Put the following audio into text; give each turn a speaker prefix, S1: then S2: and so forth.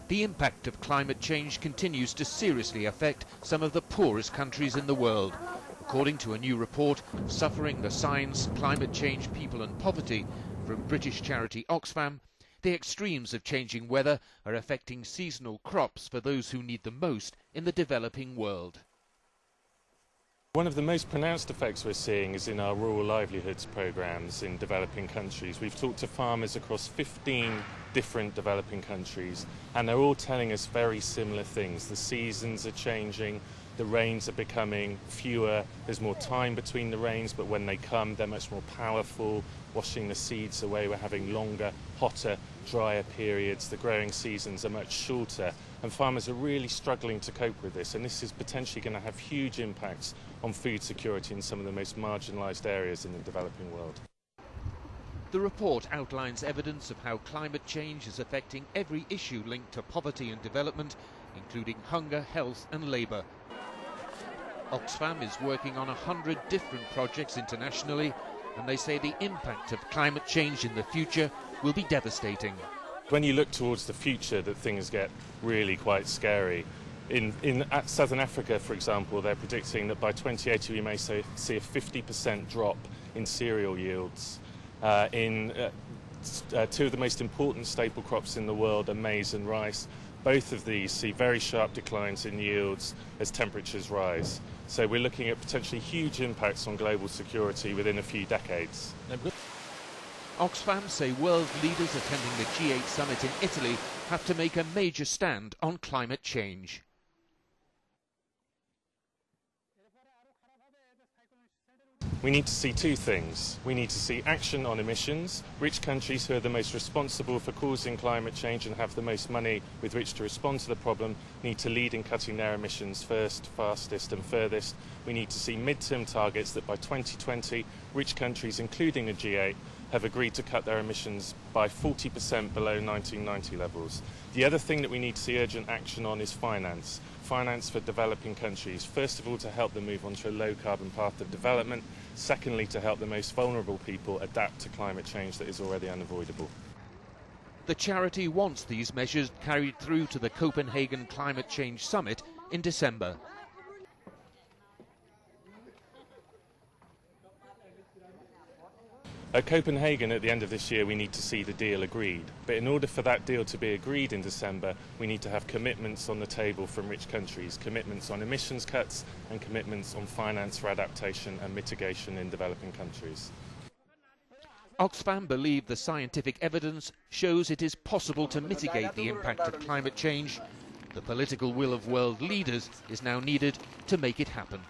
S1: The impact of climate change continues to seriously affect some of the poorest countries in the world. According to a new report, Suffering the Signs, Climate Change, People and Poverty, from British charity Oxfam, the extremes of changing weather are affecting seasonal crops for those who need them most in the developing world.
S2: One of the most pronounced effects we're seeing is in our rural livelihoods programs in developing countries. We've talked to farmers across 15 different developing countries, and they're all telling us very similar things. The seasons are changing, the rains are becoming fewer, there's more time between the rains, but when they come, they're much more powerful, washing the seeds away. We're having longer, hotter, drier periods. The growing seasons are much shorter, and farmers are really struggling to cope with this, and this is potentially going to have huge impacts on food security in some of the most marginalised areas in the developing world.
S1: The report outlines evidence of how climate change is affecting every issue linked to poverty and development, including hunger, health and labour. Oxfam is working on 100 different projects internationally, and they say the impact of climate change in the future will be devastating.
S2: When you look towards the future, that things get really quite scary. In Southern Africa, for example, they're predicting that by 2080 we may see a 50% drop in cereal yields. Two of the most important staple crops in the world are maize and rice. Both of these see very sharp declines in yields as temperatures rise. So we're looking at potentially huge impacts on global security within a few decades.
S1: Oxfam say world leaders attending the G8 summit in Italy have to make a major stand on climate change.
S2: We need to see two things. We need to see action on emissions. Rich countries who are the most responsible for causing climate change and have the most money with which to respond to the problem need to lead in cutting their emissions first, fastest and furthest. We need to see mid-term targets that by 2020, rich countries, including the G8, have agreed to cut their emissions by 40% below 1990 levels. The other thing that we need to see urgent action on is finance. Finance for developing countries. First of all, to help them move onto a low-carbon path of development. Secondly, to help the most vulnerable people adapt to climate change that is already unavoidable.
S1: The charity wants these measures carried through to the Copenhagen Climate Change Summit in December.
S2: At Copenhagen at the end of this year we need to see the deal agreed, but in order for that deal to be agreed in December we need to have commitments on the table from rich countries, commitments on emissions cuts and commitments on finance for adaptation and mitigation in developing countries.
S1: Oxfam believe the scientific evidence shows it is possible to mitigate the impact of climate change. The political will of world leaders is now needed to make it happen.